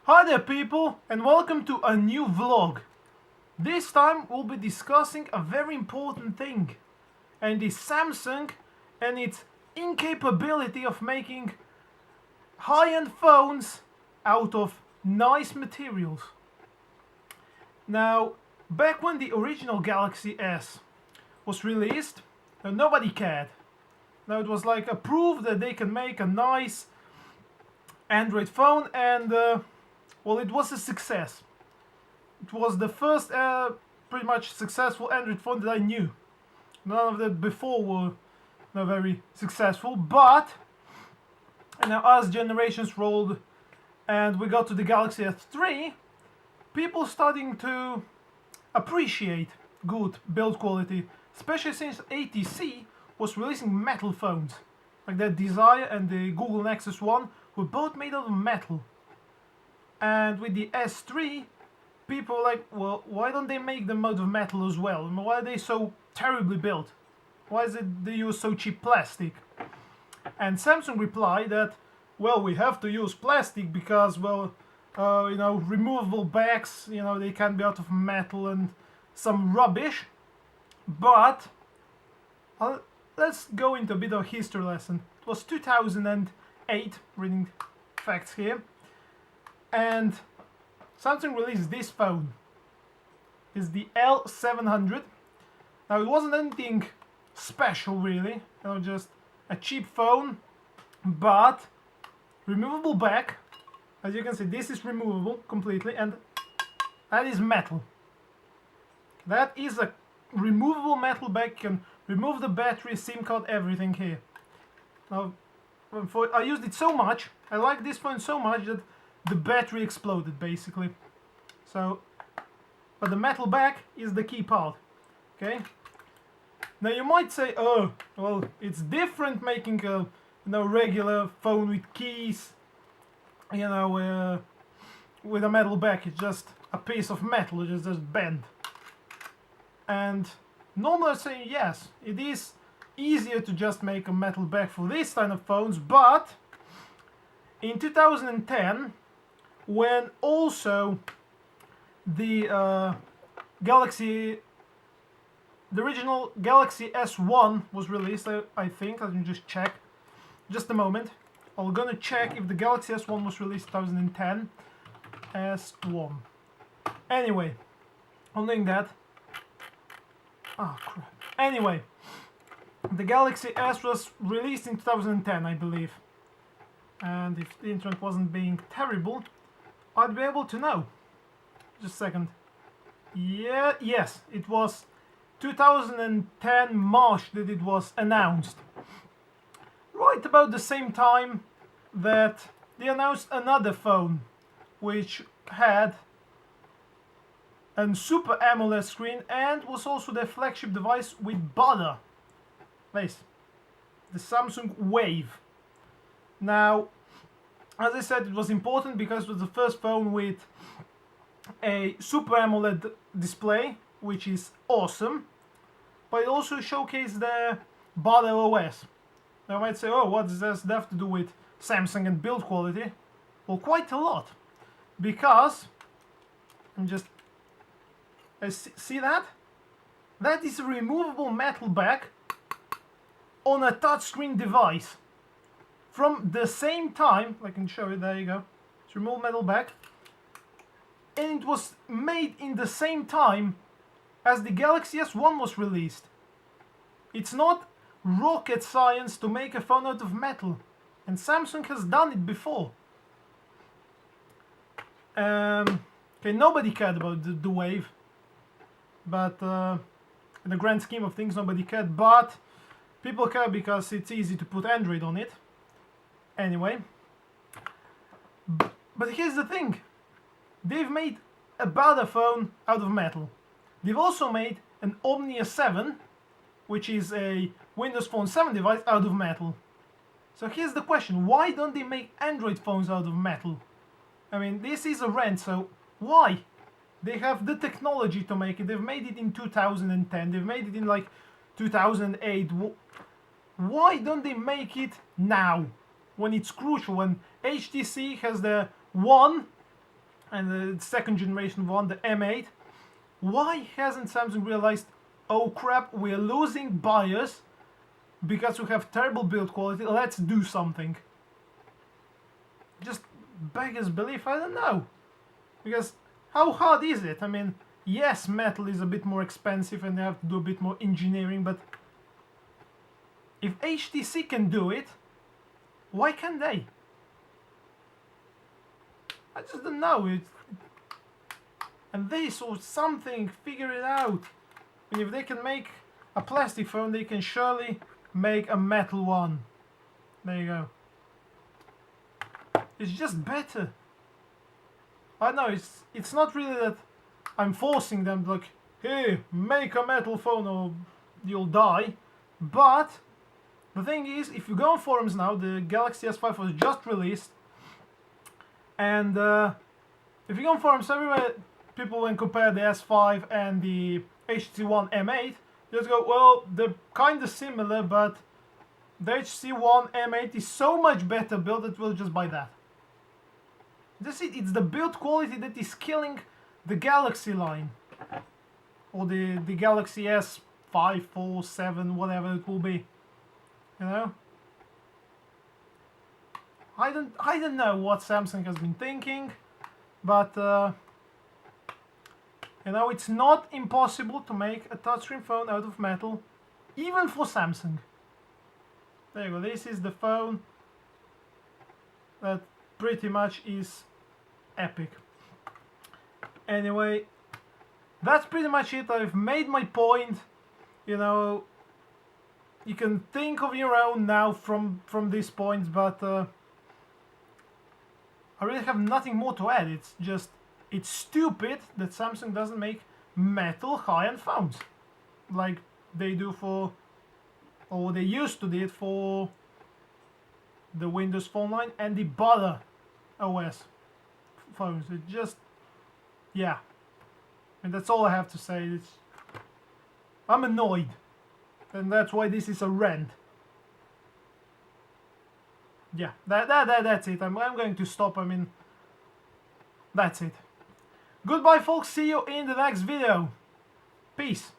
Hi there people, and welcome to a new vlog. This time we'll be discussing a very important thing, and it's Samsung and its incapability of making high-end phones out of nice materials. Now, back when the original Galaxy S was released, nobody cared. Now it was like a proof that they can make a nice Android phone, and well, it was a success. It was the first pretty much successful Android phone that I knew. None of that before were not very successful, but as generations rolled and we got to the Galaxy S3, people starting to appreciate good build quality, especially since ATC was releasing metal phones. Like the Desire and the Google Nexus One were both made out of metal. And with the S3, people were like, well, why don't they make them out of metal as well? And why are they so terribly built? Why is it they use so cheap plastic? And Samsung replied that, well, we have to use plastic because, well, removable backs, they can be out of metal and some rubbish. But let's go into a bit of a history lesson. It was 2008, reading facts here, and Samsung released this phone. It's the L700. Now it wasn't anything special really, just a cheap phone, but removable back. As you can see, this is removable completely, and that is metal. That is a removable metal back. You can remove the battery, SIM card, everything here. Now, I used it so much, I like this phone so much that the battery exploded basically. So, but the metal back is the key part. Okay. Now you might say, oh, well, it's different making a regular phone with keys, with a metal back. It's just a piece of metal, it's just bent. And normally I say yes, it is easier to just make a metal back for this kind of phones, but in 2010, when also the original Galaxy S1 was released, I think, let me just check, just a moment. I'm gonna check if the Galaxy S1 was released 2010. S1. Anyway, I'm doing that. Oh crap. Anyway, the Galaxy S was released in 2010, I believe. And if the internet wasn't being terrible, I'd be able to know. Just a second. Yeah, yes, it was 2010 March that it was announced. Right about the same time that they announced another phone, which had a Super AMOLED screen and was also their flagship device with butter. Nice. The Samsung Wave. Now, as I said, it was important because it was the first phone with a Super AMOLED display, which is awesome, but it also showcased the butter OS. Now you might say, oh, what does this have to do with Samsung and build quality? Well, quite a lot, because see that? That is a removable metal back on a touchscreen device. From the same time, I can show you, there you go. It's removable metal back. And it was made in the same time as the Galaxy S1 was released. It's not rocket science to make a phone out of metal. And Samsung has done it before. Okay, nobody cared about the Wave. But in the grand scheme of things, nobody cared. But people care because it's easy to put Android on it. Anyway. But here's the thing. They've made a butter phone out of metal. They've also made an Omnia 7, which is a Windows Phone 7 device, out of metal. So here's the question. Why don't they make Android phones out of metal? I mean, this is a Rant, so why? They have the technology to make it. They've made it in 2010. They've made it in like 2008. Why don't they make it now? When it's crucial, when HTC has the One and the second generation one, the M8. Why hasn't Samsung realized, oh crap, we're losing buyers because we have terrible build quality, let's do something? Just beggars belief, I don't know. Because how hard is it? I mean, yes, metal is a bit more expensive and they have to do a bit more engineering, but if HTC can do it, why can't they? I just don't know. And this or something, figure it out. And if they can make a plastic phone, they can surely make a metal one. There you go. It's just better. I know it's not really that I'm forcing them like, hey, make a metal phone or you'll die. But the thing is, if you go on forums now, the Galaxy S5 was just released, and if you go on forums everywhere, people when compare the S5 and the HTC One M8, just go, well, they're kind of similar, but the HTC One M8 is so much better built that we'll just buy that. That's it. It's the build quality that is killing the Galaxy line, or the Galaxy S5, 4, 7, whatever it will be. You know, I don't know what Samsung has been thinking, but you know, it's not impossible to make a touchscreen phone out of metal, even for Samsung. There you go. This is the phone that pretty much is epic. Anyway, that's pretty much it. I've made my point. You know, you can think of your own now from these points, but I really have nothing more to add. It's just, it's stupid that Samsung doesn't make metal high-end phones like they do for, or they used to do it for the Windows Phone line and the Butter OS phones. It just, yeah. And that's all I have to say. I'm annoyed, and that's why this is a rant. Yeah, that's it. I'm going to stop. I mean, that's it. Goodbye, folks. See you in the next video. Peace.